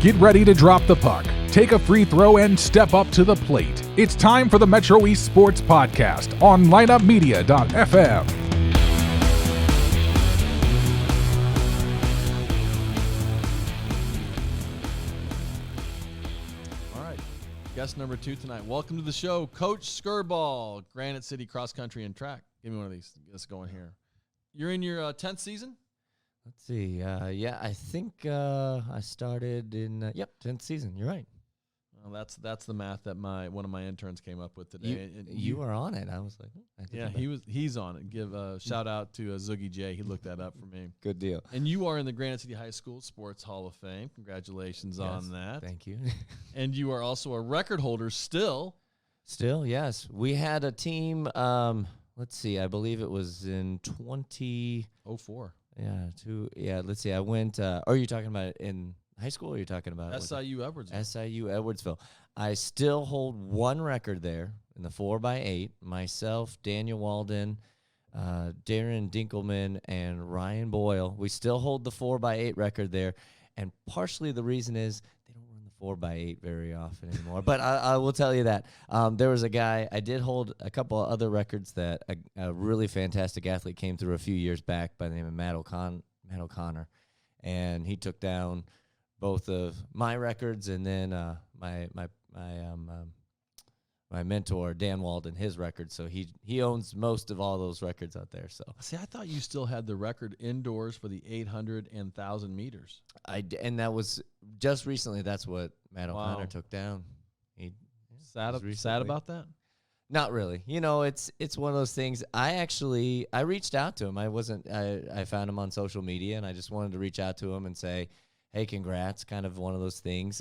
Get ready to drop the puck, take a free throw, and step up to the plate. It's time for the Metro East Sports Podcast on lineupmedia.fm. All right, guest number 2 tonight. Welcome to the show, Coach Skirball, Granite City cross country and track. Give me one of these. Get us going here. You're in your 10th season? Let's see. I think I started in 10th season. You're right. Well, that's the math that one of my interns came up with today. You were on it. I was like, he's on it. Give a shout out to Zoogie J. He looked that up for me. Good deal. And you are in the Granite City High School Sports Hall of Fame. Congratulations on that. Thank you. And you are also a record holder still. Still, yes. We had a team. Let's see. I believe it was in 2004. Let's see. I went. Are you talking about it in high school? Or are you talking about SIU Edwardsville? SIU Edwardsville. I still hold one record there in the 4x8. Myself, Daniel Walden, Darren Dinkelman, and Ryan Boyle. We still hold the 4x8 record there, and partially the reason is they don't run the 4x8 very often anymore. But I will tell you that there was a guy. I did hold a couple of other records that a really fantastic athlete came through a few years back by the name of Matt O'Connor, and he took down both of my records and then my mentor Dan Walden, his record. So he owns most of all those records out there. So see, I thought you still had the record indoors for the 800 and 1,000 meters. And that was just recently. That's what Matt O'Connor took down. Sad about that? Not really. You know, it's one of those things. I reached out to him. I found him on social media, and I just wanted to reach out to him and say, hey, congrats, kind of one of those things.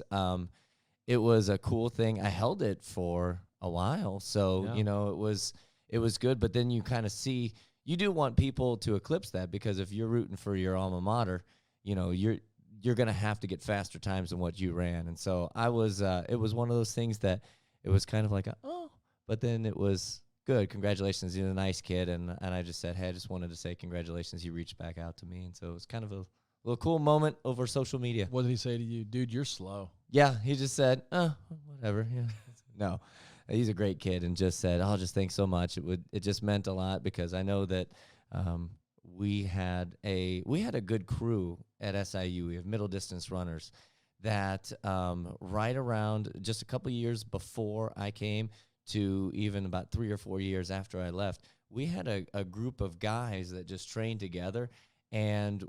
It was a cool thing. I held it for a while, so, you know, it was good. But then you kind of see, you do want people to eclipse that, because if you're rooting for your alma mater, you know, you're going to have to get faster times than what you ran. And so it was one of those things that it was kind of like, but then it was good. Congratulations, you're a nice kid. And I just said, hey, I just wanted to say congratulations. He reached back out to me. And so it was kind of a little cool moment over social media. What did he say to you? Dude, you're slow. Yeah, he just said, whatever. Yeah. No, he's a great kid, and just said, just thanks so much. It just meant a lot, because I know that we had a good crew at SIU. We have middle distance runners that right around just a couple years before I came to even about 3 or 4 years after I left, we had a group of guys that just trained together. And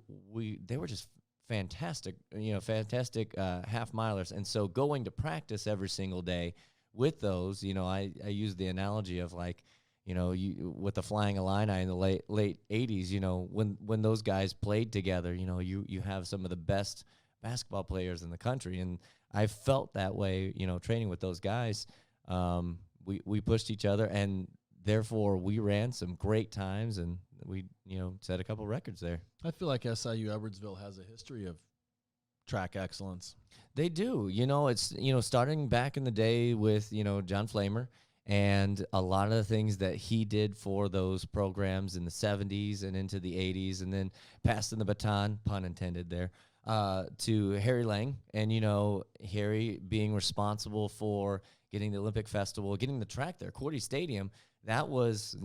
they were just fantastic half milers. And so going to practice every single day with those, you know, I use the analogy of, like, you know, with the Flying Illini in the late 80s, you know, when those guys played together, you know, you have some of the best basketball players in the country. And I felt that way, you know, training with those guys. We pushed each other, and therefore we ran some great times, and we, you know, set a couple records there. I feel like SIU Edwardsville has a history of track excellence. They do. You know, it's, you know, starting back in the day with, you know, John Flamer, and a lot of the things that he did for those programs in the 70s and into the 80s, and then passing the baton, pun intended there, to Harry Lang. And, you know, Harry being responsible for getting the Olympic Festival, getting the track there, Cordy Stadium. That was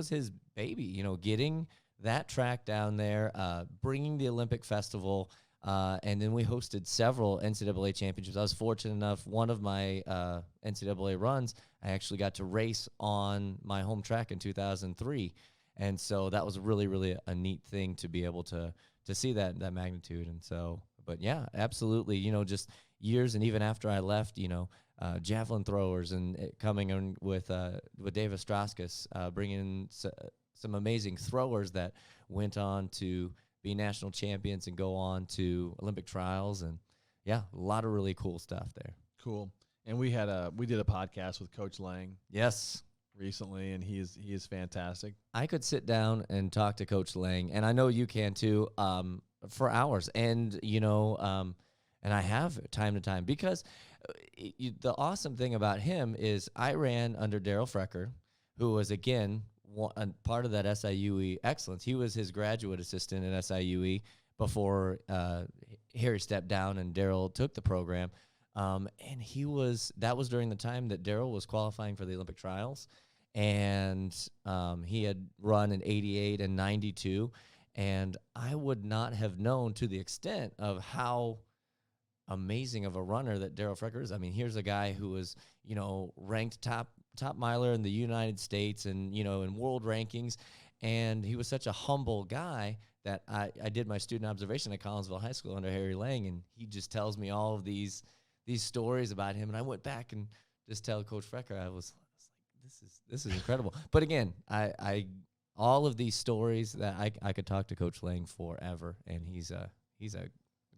his baby, you know, getting that track down there, bringing the Olympic Festival, and then we hosted several NCAA championships. I was fortunate enough, one of my NCAA runs, I actually got to race on my home track in 2003, and so that was really, really a neat thing to be able to see that magnitude. And so, but yeah, absolutely, you know, just years, and even after I left, you know, javelin throwers and coming in with David Strauskis, bringing in some amazing throwers that went on to be national champions and go on to Olympic trials. And yeah, a lot of really cool stuff there. Cool. And we did a podcast with Coach Lang. Yes. Recently, and he is fantastic. I could sit down and talk to Coach Lang, and I know you can too, for hours. And, you know, and I have time to time, because the awesome thing about him is I ran under Daryl Frecker, who was, again, part of that SIUE excellence. He was his graduate assistant at SIUE before Harry stepped down and Daryl took the program. And that was during the time that Daryl was qualifying for the Olympic trials. And he had run in 88 and 92. And I would not have known to the extent of how amazing of a runner that Daryl Frecker is. I mean, here's a guy who was, ranked top miler in the United States and, in world rankings. And he was such a humble guy that I did my student observation at Collinsville High School under Harry Lang, and he just tells me all of these stories about him. And I went back and just tell Coach Frecker, I was like, this is incredible. But again, I all of these stories that I could talk to Coach Lang forever, and he's a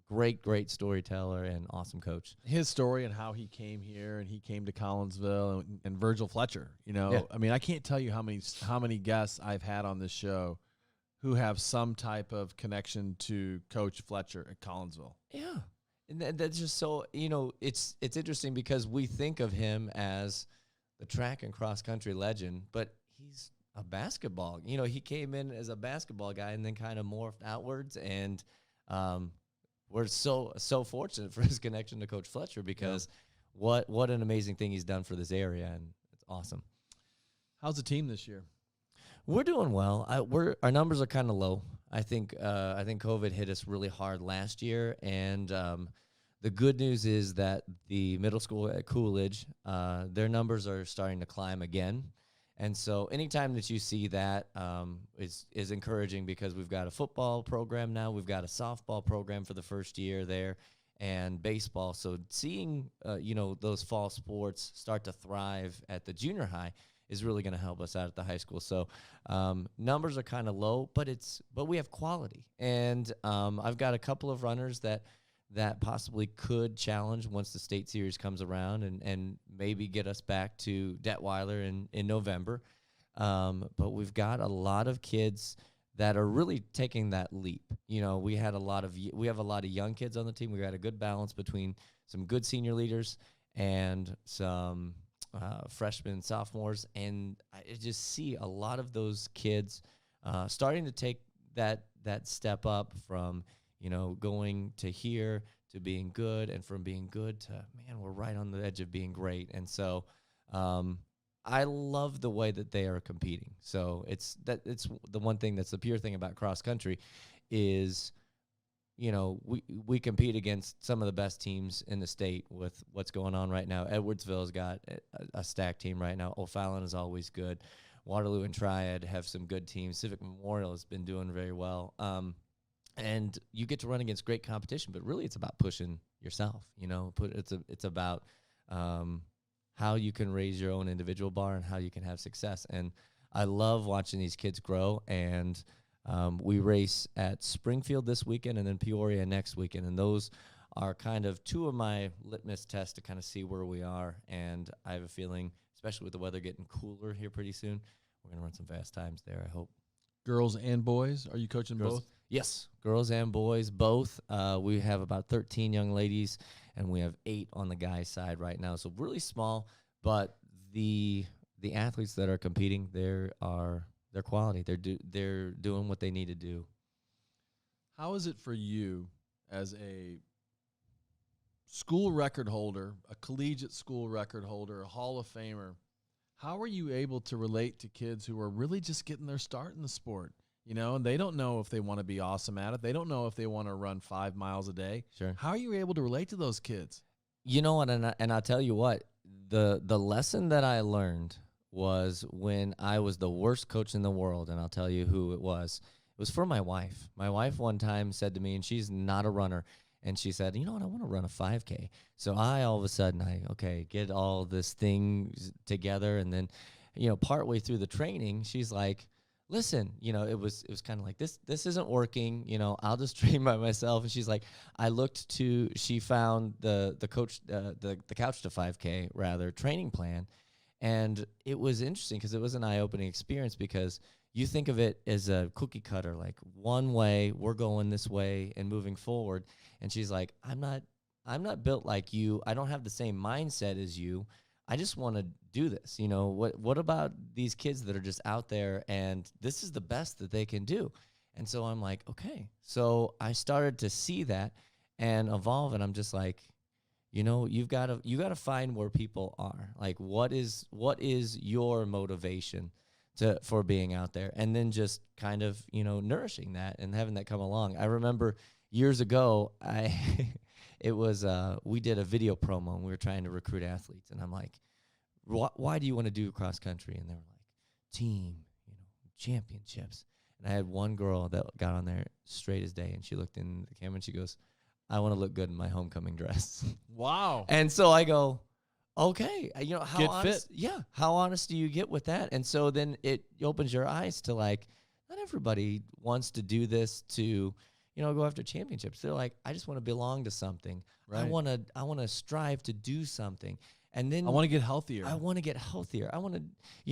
great storyteller and awesome coach. His story and how he came here and he came to Collinsville and Virgil Fletcher, Yeah. I mean, I can't tell you how many guests I've had on this show who have some type of connection to Coach Fletcher at Collinsville. Yeah. And that's just so, it's interesting because we think of him as the track and cross country legend, but he's a basketball. He came in as a basketball guy and then kind of morphed outwards, and we're so fortunate for his connection to Coach Fletcher because what an amazing thing he's done for this area, and it's awesome. How's the team this year? We're doing well. Our numbers are kind of low. I think COVID hit us really hard last year, and the good news is that the middle school at Coolidge, their numbers are starting to climb again. And so anytime that you see that is encouraging because we've got a football program now, we've got a softball program for the first year there, and baseball. So seeing those fall sports start to thrive at the junior high is really going to help us out at the high school. So numbers are kind of low, but we have quality, and I've got a couple of runners that possibly could challenge once the state series comes around and maybe get us back to Detweiler in November. But we've got a lot of kids that are really taking that leap. We have a lot of young kids on the team. We got a good balance between some good senior leaders and some freshmen and sophomores. And I just see a lot of those kids starting to take that step up from going to here to being good, and from being good to, man, we're right on the edge of being great. And so I love the way that they are competing. So it's the one thing that's the pure thing about cross country is, we compete against some of the best teams in the state with what's going on right now. Edwardsville's got a stacked team right now. O'Fallon is always good. Waterloo and Triad have some good teams. Civic Memorial has been doing very well. And you get to run against great competition, but really it's about pushing yourself. It's about how you can raise your own individual bar and how you can have success. And I love watching these kids grow. And we race at Springfield this weekend and then Peoria next weekend. And those are kind of two of my litmus tests to kind of see where we are. And I have a feeling, especially with the weather getting cooler here pretty soon, we're going to run some fast times there, I hope. Girls and boys? Are you coaching both? Yes, girls and boys, both. We have about 13 young ladies, and we have 8 on the guys' side right now. So really small, but the athletes that are competing, they're quality. They're doing what they need to do. How is it for you as a school record holder, a collegiate school record holder, a Hall of Famer? How are you able to relate to kids who are really just getting their start in the sport? And they don't know if they want to be awesome at it. They don't know if they want to run 5 miles a day. Sure. How are you able to relate to those kids? You know what, and I'll tell you what, the lesson that I learned was when I was the worst coach in the world, and I'll tell you who it was. It was for my wife. My wife one time said to me, and she's not a runner, and she said, you know what, I want to run a 5K. So I all of a sudden, get all this thing together, and then, partway through the training, she's like, listen, it was kind of like this isn't working, I'll just train by myself. And she's like, she found the coach, the Couch to 5K rather training plan. And it was interesting because it was an eye-opening experience, because you think of it as a cookie cutter, like one way, we're going this way and moving forward. And she's like, I'm not built like you. I don't have the same mindset as you. I just want to do this. What about these kids that are just out there and this is the best that they can do? And so I'm like, okay. So I started to see that, and evolve. And I'm just like, you've got to find where people are. Like, what is your motivation for being out there, and then just kind of, nourishing that and having that come along. I remember years ago, it was, we did a video promo and we were trying to recruit athletes, and I'm like, why do you want to do cross country? And they were like, team, championships. And I had one girl that got on there straight as day, and she looked in the camera and she goes, I want to look good in my homecoming dress. Wow. And so I go, okay, how Get honest, fit. yeah, how honest do you get with that? And so then it opens your eyes to, like, not everybody wants to do this to, go after championships. They're like, I just want to belong to something. Right. I want to strive to do something. And then I want to get healthier. I want to get healthier. I want to,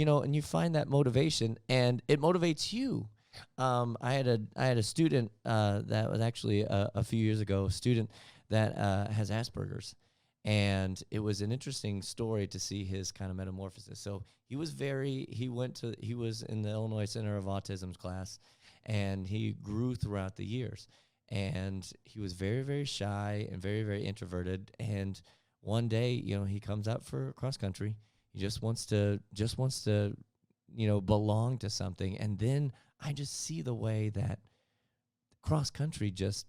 and you find that motivation, and it motivates you. I had a student that was actually a few years ago, a student that has Asperger's, and it was an interesting story to see his kind of metamorphosis. So he was in the Illinois Center of Autism's class, and he grew throughout the years, and he was very, very shy and very, very introverted. And one day, he comes out for cross country. He just wants to belong to something. And then I just see the way that cross country just,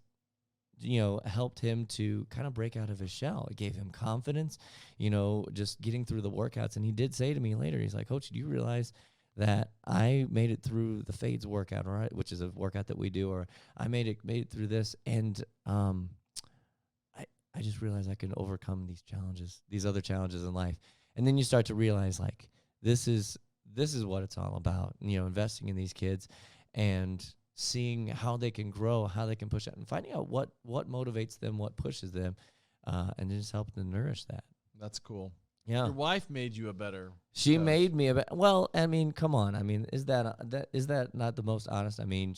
helped him to kind of break out of his shell. It gave him confidence, just getting through the workouts. And he did say to me later, he's like, Coach, do you realize that I made it through the Fades workout, all right, which is a workout that we do, or I made it through this, and I just realized I can overcome these other challenges in life. And then you start to realize, like, this is what it's all about, investing in these kids and seeing how they can grow, how they can push out, and finding out what motivates them, what pushes them, and just help them nourish that. That's cool. Yeah. Your wife made you a better She coach. made me well, I mean, come on. I mean, is that not the most honest? I mean,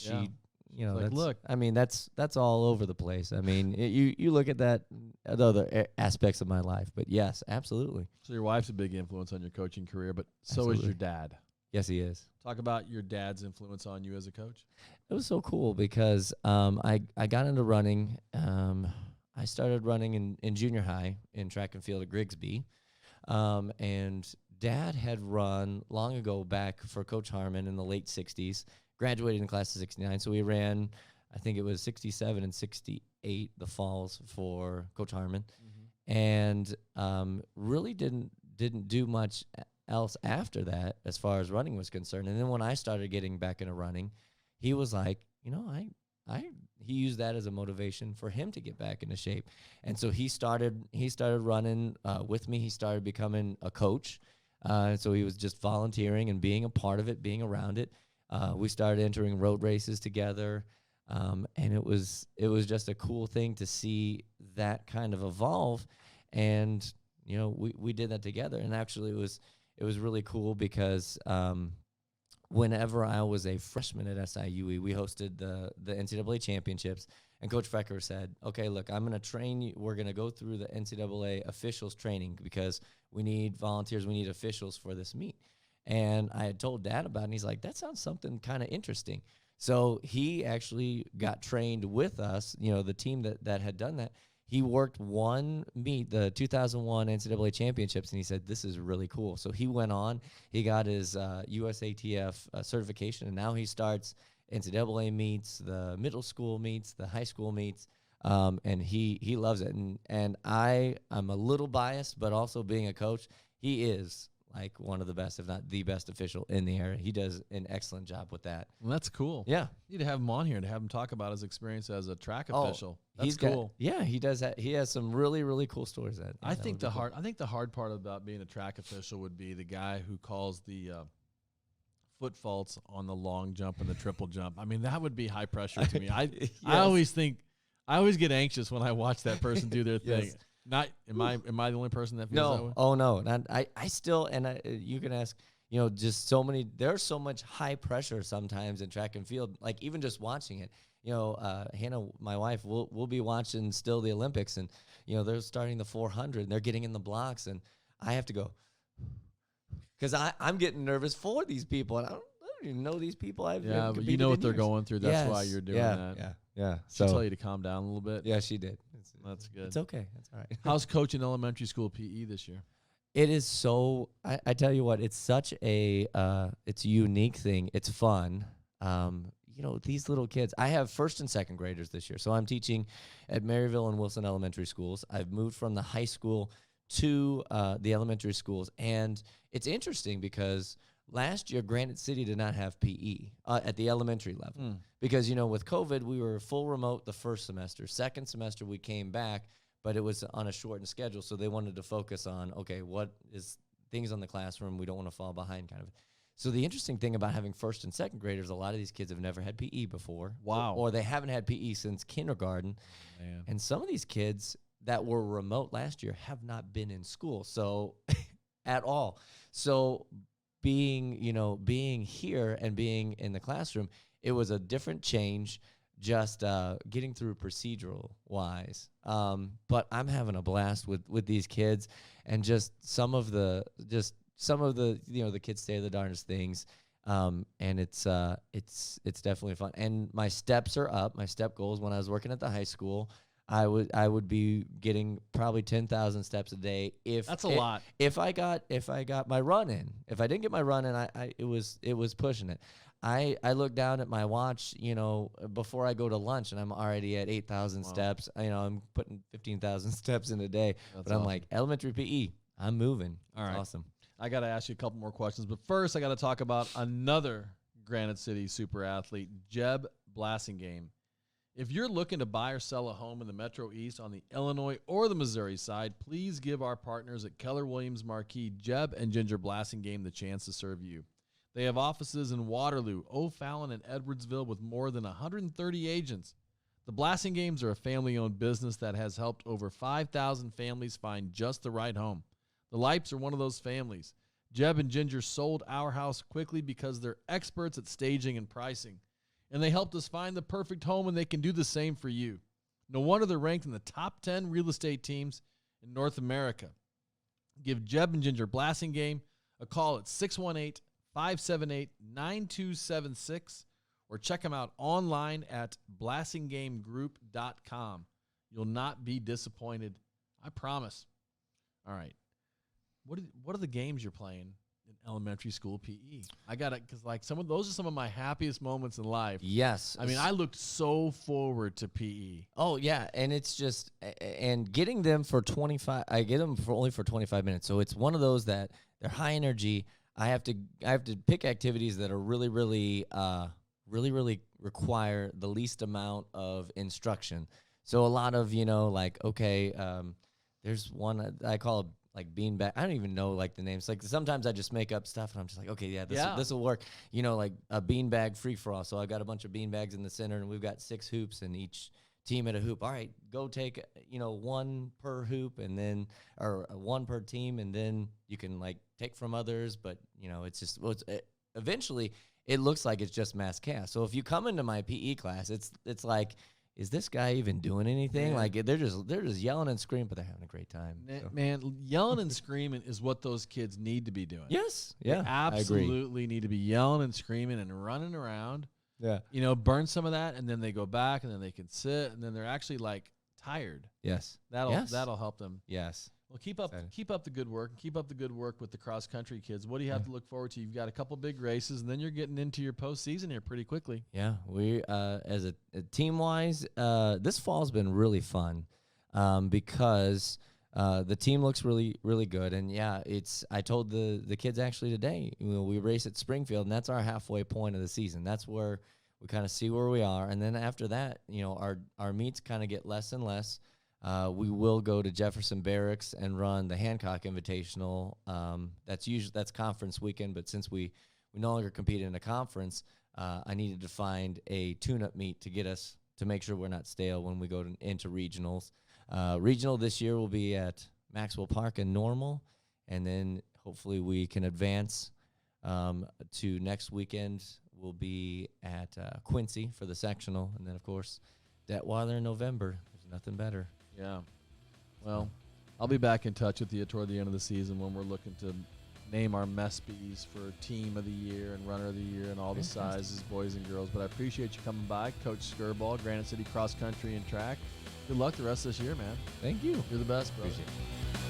Yeah. Like, that's, look. I mean, that's all over the place. I mean, you look at that, the other aspects of my life, but yes, absolutely. So your wife's a big influence on your coaching career, but so Absolutely. is your dad. Yes, he is. Talk about your dad's influence on you as a coach. It was so cool because I got into running. I started running in junior high in track and field at Grigsby. And Dad had run long ago back for Coach Harmon in the late 60s, graduated in class of 69. So we ran, I think it was 67 and 68, the falls for Coach Harmon. Mm-hmm. And really didn't do much else after that as far as running was concerned. And then when I started getting back into running, he was like, he used that as a motivation for him to get back into shape. And so he started running with me. He started becoming a coach. So he was just volunteering and being a part of it, being around it. We started entering road races together. And it was just a cool thing to see that kind of evolve. And, we did that together. And actually it was really cool because whenever I was a freshman at SIUE, we hosted the NCAA championships, and Coach Frecker said, okay, look, I'm going to train you. We're going to go through the NCAA officials training because we need volunteers. We need officials for this meet. And I had told Dad about it, and he's like, that sounds something kind of interesting. So he actually got trained with us, the team that had done that. He worked one meet, the 2001 NCAA championships, and he said, this is really cool. So he went on, he got his USATF certification, and now he starts NCAA meets, the middle school meets, the high school meets, and he loves it. And I'm a little biased, but also being a coach, he is like one of the best, if not the best official in the area. He does an excellent job with that. Well, that's cool. Yeah. You need to have him on here to have him talk about his experience as a track official. That's cool. He does that. He has some really, really cool stories. I think the hard part about being a track official would be the guy who calls the foot faults on the long jump and the triple jump. I mean, that would be high pressure to me. Yes. I always get anxious when I watch that person do their thing. Yes. Am I the only person that feels that way? Oh no. I still, and you can ask, just so many, there's so much high pressure sometimes in track and field, like even just watching it. Hannah, my wife, we'll be watching still the Olympics, and they're starting the 400 and they're getting in the blocks, and I have to go because I'm getting nervous for these people, and I don't even know these people. But you know what they're going through. That's why you're doing that. Yeah. She tell you to calm down a little bit. Yeah, she did. That's good. It's okay. That's all right. How's coaching elementary school PE this year? It is so. I tell you what, it's such a it's a unique thing. It's fun. These little kids. I have first and second graders this year, so I'm teaching at Maryville and Wilson Elementary Schools. I've moved from the high school to the elementary schools, and it's interesting because last year Granite City did not have PE at the elementary level because with COVID we were full remote the first semester. Second semester we came back, but it was on a shortened schedule, so they wanted to focus on, okay, what is things on the classroom, we don't want to fall behind kind of. So the interesting thing about having first and second graders, a lot of these kids have never had PE before. Wow. Or they haven't had PE since kindergarten. Man. And some of these kids that were remote last year have not been in school, so at all. So being here and being in the classroom, it was a different change. Just getting through procedural wise, but I'm having a blast with these kids, and just some of the the kids say the darndest things, and it's definitely fun. And my steps are up. My step goals when I was working at the high school, I would be getting probably 10,000 steps a day. That's a lot. If I got my run in. If I didn't get my run in, it was pushing it. I look down at my watch, before I go to lunch, and I'm already at 8,000 steps. I'm putting 15,000 steps in a day. That's but I'm awesome. like, elementary PE, I'm moving. All right. Awesome. I got to ask you a couple more questions, but first I got to talk about another Granite City super athlete, Jeb Blassingame. If you're looking to buy or sell a home in the Metro East on the Illinois or the Missouri side, please give our partners at Keller Williams Marquis, Jeb and Ginger Blassingame, the chance to serve you. They have offices in Waterloo, O'Fallon, and Edwardsville with more than 130 agents. The Blassingames are a family-owned business that has helped over 5,000 families find just the right home. The Lipes are one of those families. Jeb and Ginger sold our house quickly because they're experts at staging and pricing. And they helped us find the perfect home, and they can do the same for you. No wonder they're ranked in the top 10 real estate teams in North America. Give Jeb and Ginger Blassingame a call at 618-578-9276 or check them out online at blassingamegroup.com. You'll not be disappointed. I promise. All right. What are the games you're playing in elementary school PE? I got it because those are some of my happiest moments in life. Yes. I mean, I looked so forward to PE. Oh yeah, and it's just and getting them for 25. I get them for only for 25 minutes. So it's one of those that they're high energy. I have to pick activities that are really require the least amount of instruction. So a lot of there's one I call beanbag. I don't even know the names. Sometimes I just make up stuff and I'm just like, okay, this will work. Like a beanbag free for all. So I've got a bunch of beanbags in the center and we've got 6 hoops and each team at a hoop. All right, go take one per hoop and then one per team, and then you can take from others. But it's just eventually it looks like it's just mass chaos. So if you come into my PE class, it's like, is this guy even doing anything? Man. They're just yelling and screaming, but they're having a great time. So. Man, yelling and screaming is what those kids need to be doing. Yes, They absolutely need to be yelling and screaming and running around. Yeah. Burn some of that, and then they go back, and then they can sit, and then they're actually tired. Yes. That'll help them. Yes. Well, keep up the good work, and keep up the good work with the cross country kids. What do you have to look forward to? You've got a couple big races, and then you're getting into your postseason here pretty quickly. Yeah, we as a team wise, this fall's been really fun because the team looks really good, and I told the kids actually today, we race at Springfield, and that's our halfway point of the season. That's where we kind of see where we are, and then after that, our meets kind of get less and less. We will go to Jefferson Barracks and run the Hancock Invitational. That's conference weekend, but since we no longer compete in a conference, I needed to find a tune-up meet to get us to make sure we're not stale when we go into regionals. Regional this year will be at Maxwell Park and Normal, and then hopefully we can advance to next weekend. We'll be at Quincy for the sectional, and then of course Detweiler in November. There's nothing better. Yeah. Well, I'll be back in touch with you toward the end of the season when we're looking to name our MESPs for Team of the Year and Runner of the Year and all the sizes, boys and girls. But I appreciate you coming by, Coach Skirball, Granite City Cross Country and Track. Good luck the rest of this year, man. Thank you. You're the best, brother. Appreciate it.